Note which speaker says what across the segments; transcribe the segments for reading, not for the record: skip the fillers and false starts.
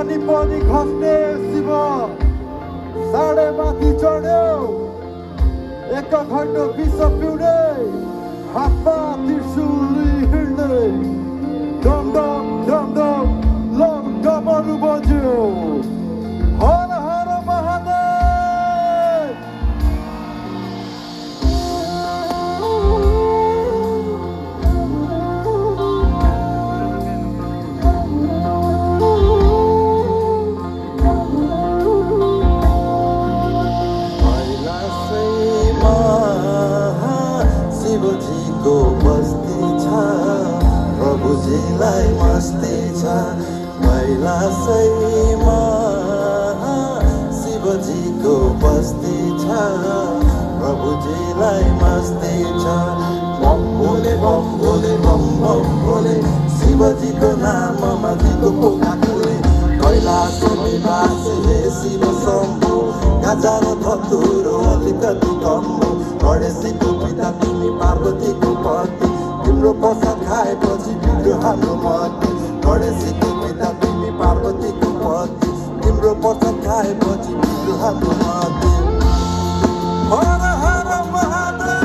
Speaker 1: पानी पानी खस्ने शिव साढे माथि चढ्यो एक खण्ड विष पिउने हातमा त्रिशूल हिँड्ने डम डम डम डम लम डमरू बज्यो हर हर महादेव
Speaker 2: शिवजीको बस्ती छ प्रभुजीलाई मस्ती छ कैलाशैमा शिवजीको बस्ती छ प्रभुजीलाई मस्ती छ bomb Bhole bomb Bhole bomb bomb Bhole शिवजीको नाममा दिगो पोखा खोले कैलाश निवासीले शिव शम्भो गाजा र धतुरो अलिकति कम गणेशजीको पिता तिमी पार्वतीको पति तिम्रो प्रसाद खाएपछि बिग्रो हाम्रो मति गणेशजीको पिता तिमी पार्वतीको पति तिम्रो प्रसाद खाएपछि बिग्रो हाम्रो मति हर हर Mahadev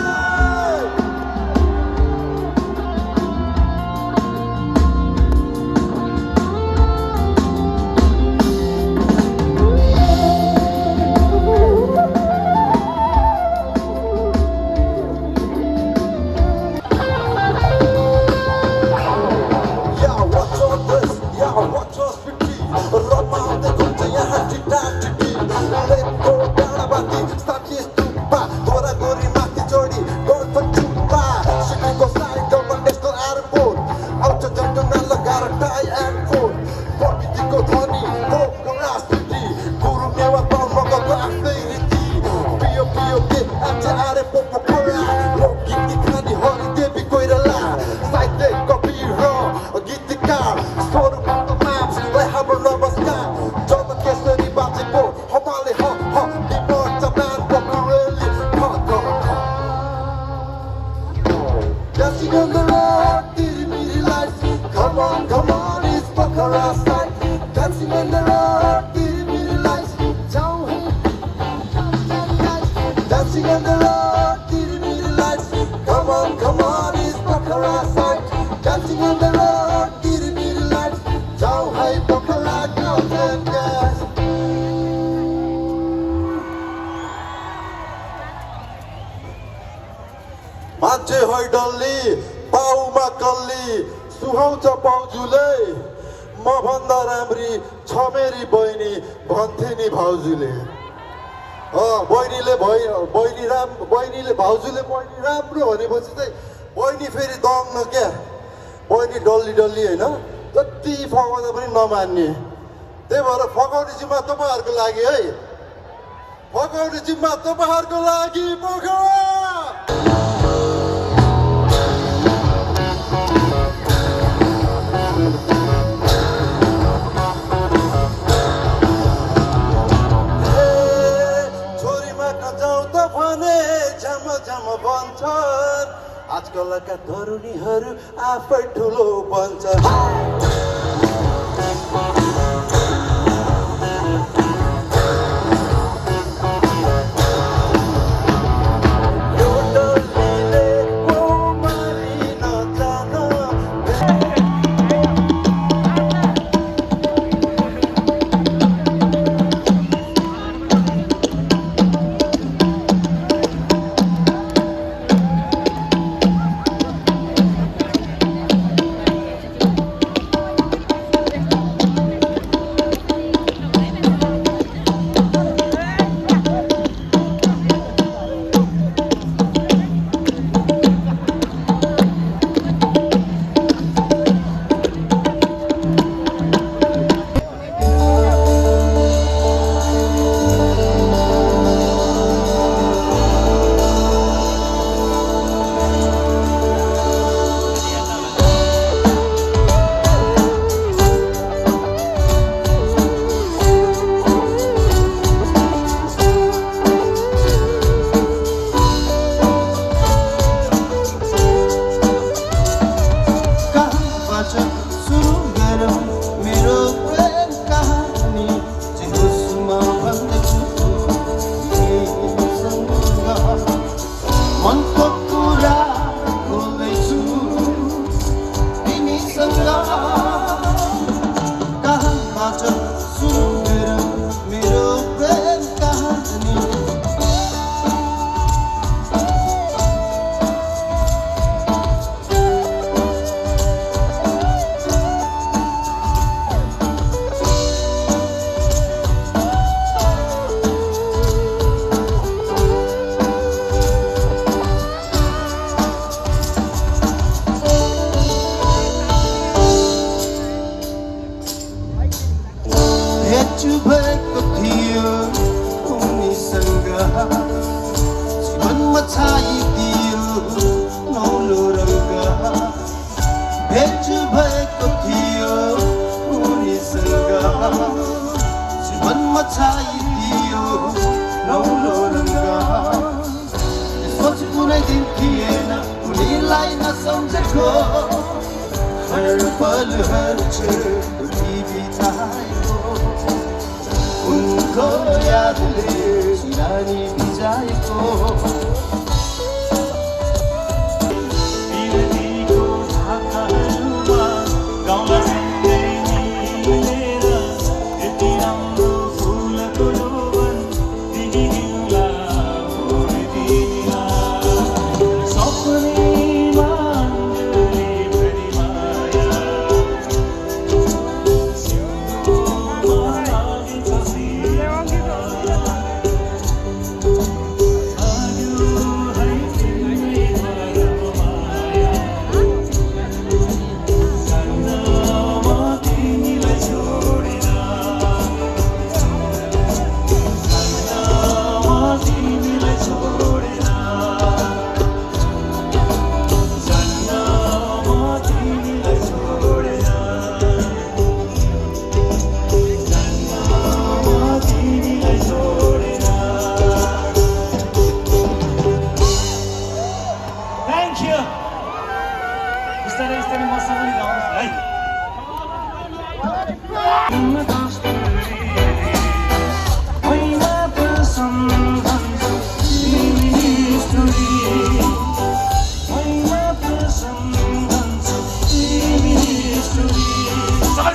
Speaker 2: Dancing on the road, diri lights. Come on, it's Baccarat sight. Dancing on the road, diri lights. Dancing on the road, diri lights. Come on, it's Baccarat sight. Dancing on the road, diri lights. Jao hai Baccarat girls and guys. मान्छे है डल्ली पाउमा कल्ली सुहाउँछ पाउजूले म भन्दा राम्री छ मेरी बहिनी भन्थे नि भाउजूले बहिनीले भाउजूले बहिनी राम्रो भनेपछि चाहिँ बहिनी फेरि दङ्ग क्या बहिनी डल्ली डल्ली होइन जति फकाउँदा पनि नमान्ने त्यही भएर फकाउने जिम्मा तपाईँहरूको लागि है फकाउने जिम्मा तपाईँहरूको लागि पोखरा भन्छन् आजकलका तरुणीहरू आफै ठुलो बन्छन् चल सुनेर मेरो प्रेम कहानी भएको थियो उनीसँग जीवनमा छाइदियो नौलो रङ्ग भेट भएको थियो उनीसँग जीवनमा छाइदियो नौलो रङ्ग सोच कुनै दिन थिएन उनीलाई नसम्झेको हर पलहरू छेउ बिताएको उनको यादले नानी भिजाएको
Speaker 3: पिरतीको भाकाहरूमा गाउँला सँगै मिलेर यति राम्रो फुलको लोभन दिदिला दिदिला सपनीमा अञ्जली भरी माया Isteri masamı yalnız haydi.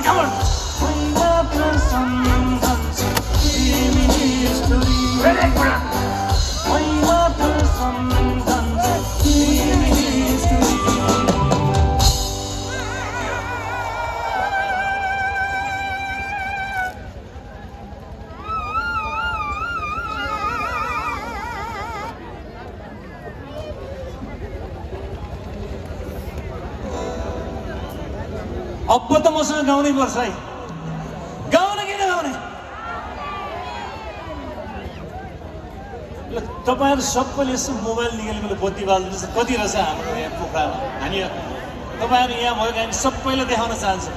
Speaker 3: Come on. अब त मसँग गाउनै पर्छ है गाउन किन गाउने ल तपाईहरु सबैले यसो मोबाइल निकालेको बत्ती बाल्दिनुहोस् कति रहेछ हाम्रो यहाँ पोखरामा हामी तपाईहरु यहाँ भएको हामी सबैलाई देखाउन चाहन्छौँ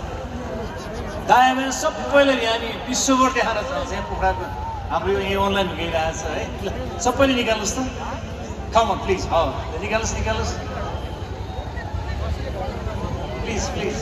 Speaker 3: दायाँ सबैले हामी विश्वभर देखाउन चाहन्छ यहाँ पोखराको हाम्रो यो अनलाइन गइरहेछ है ल सबैले निकाल्नुस् त कम अन प्लिज निकाल्नुस् प्लिज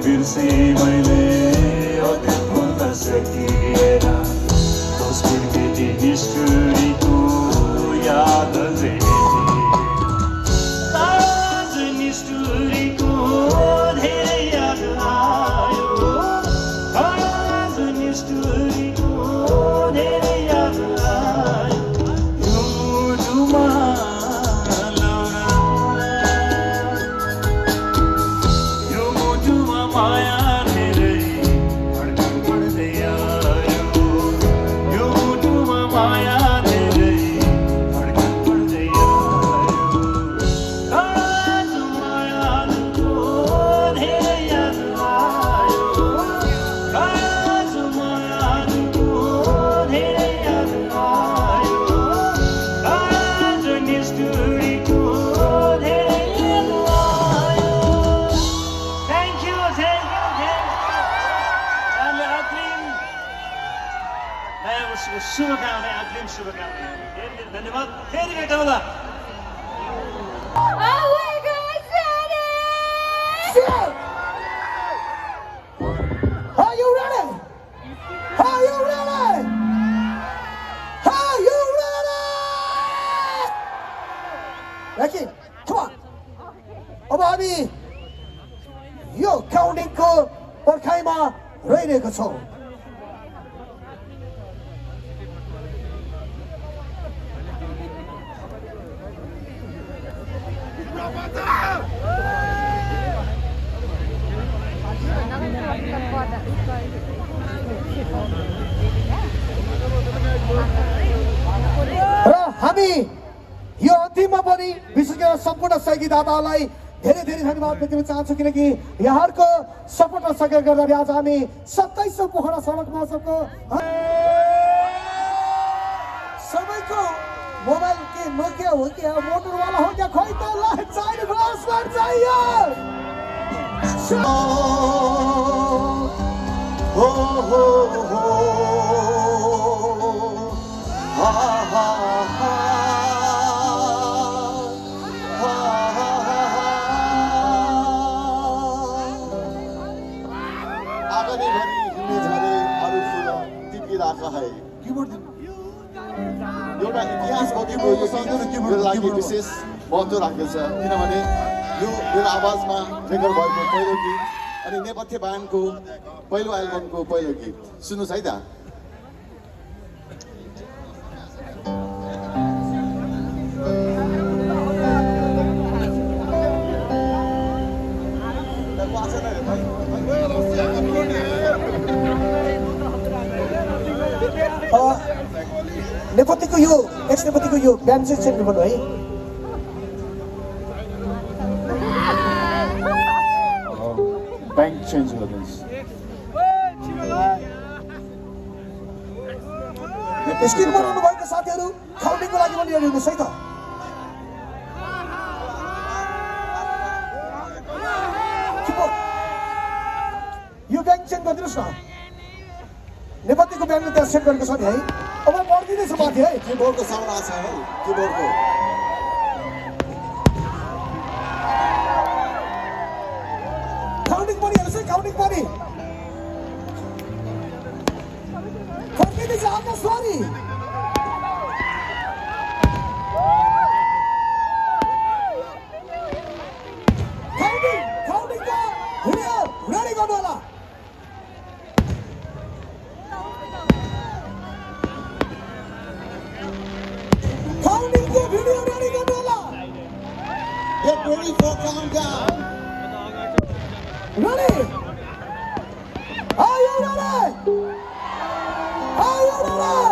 Speaker 3: बिर्से मैले अति भुल्न सकिएन तस्बिर निष्ठुरीको याद आज निष्ठुरीको धेरै याद आयो आज निष्ठुरीको धेरै याद आयो यो मुटुमा यो मुटुमा माया धेरै धड्कन बढ्दै आयो यो मुटुमा माया धेरै धड्कन बढ्दै आयो आज मायाको धेरै याद आयो आज मायाको धेरै याद आयो आज निष्ठुरीको धेरै याद आयो Thank you. हामीले अग्रिम नयाँ वर्षको शुभकामना अग्रिम शुभकामना धेरै धेरै धन्यवाद फेरि भेटौँ ल
Speaker 2: Are you ready? Are you ready? Are you ready? Becky, come on. अब हामी यो काउन्टिङको पर्खाइमा रहिरहेको छौँ र हामी यो अन्तिममा पनि विशेष गरेर सम्पूर्ण सहयोगीदाताहरूलाई धेरै धेरै धन्यवाद दिन चाहन्छु किनकि यहाँहरूको सपोर्ट र सहयोग गर्दाखेरि आज हामी 27औं पोखरा सडक महोत्सवको सबैको मोबाइल के नोकिया हो कि मोटरवाला हो क्या खोइ त लाइट चाहिने फ्ल्यासलाइट चाहियो
Speaker 1: हो हो हो हा हा हा आँगनैभरि हिँड्ने झरे अरू फुल टिपिरहेका है एउटा इतिहास बदलेको यो गीत मेरो लागि विशेष महत्त्व राख्दछ किनभने यो मेरो आवाजमा रेकर्ड भएको पहिलो गीत अनि नेपथ्य बाणको पहिलो एल्बमको पहिलो गीत सुन्नुहोस् है त
Speaker 2: नेपथ्यको यो एक्स नेपथ्यको यो ब्यान्ड चाहिँ चेन्ज गर्नु है
Speaker 1: ब्याङ्क चेन्ज गर्नुहोस्
Speaker 2: स्क्रिन बनाउनु भएको साथीहरू काउन्टिङको लागि पनि हेर्नुहोस् है त यो ब्याङ्क चेन्ज गरिदिनुहोस् न नेपथ्यको ब्याङ्कले त्यहाँ सेट गरेको छ नि है अब पढिदिँदैछ माथि है
Speaker 1: किबोर्डको साउन्ड आएको छ है किबोर्डको
Speaker 2: काउन्टिङ पनि हेर्नुहोस् है काउन्टिङ पनि फर्किँदैछ आकाश सरी काउन्टिङको भिडियो रेडी गर्नु होला काउन्टिङको भिडियो रेडी गर्नु होला
Speaker 1: Get ready for countdown.
Speaker 2: Ready? Are you ready? Are you ready?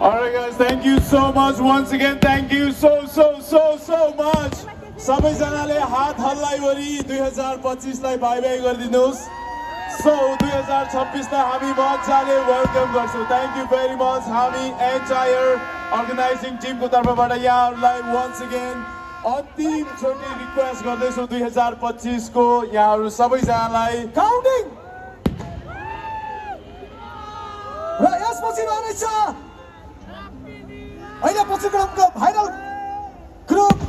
Speaker 4: Alright guys, thank you so much once again. Thank you so much. सबैजनाले हात हल्लाइवरी 2025 लाई बाइ बाइ गरिदिनुहोस् So 2026 लाई हामी मजाले वेलकम गर्छौं Thank you very much हामी entire organizing team को तर्फबाट यहाँहरुलाई once again अन्तिम चोटी रिक्वेस्ट गर्दैछौं 2025 को यहाँहरु सबैजनालाई
Speaker 2: काउन्टिङ र यसपछि रहनेछ अहिले पछि क्रमको भाइरल ग्रुप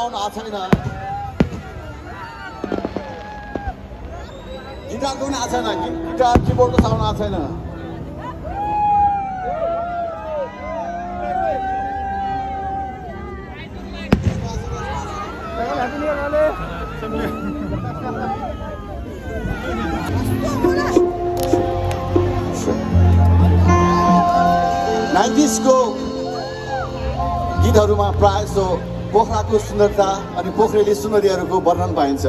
Speaker 1: साउन्ड आएको छैन गिटारको पनि आएको छैन गिटार किबोर्डको साउन्ड आएको छैन नाइन्टिजको गीतहरूमा प्रायः जसो पोखराको सुन्दरता अनि पोखरेली सुन्दरीहरूको वर्णन पाइन्छ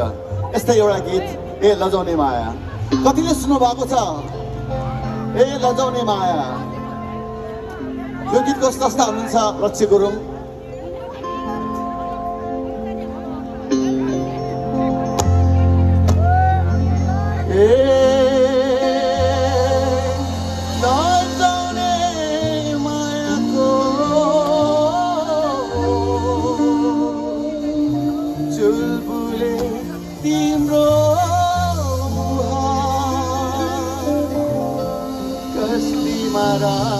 Speaker 1: यस्तै एउटा गीत ए लजाउने माया कतिले सुन्नु भएको छ ए लजाउने माया यो गीतको स्रष्टा हुनुहुन्छ लक्ष्य गुरुङ Mara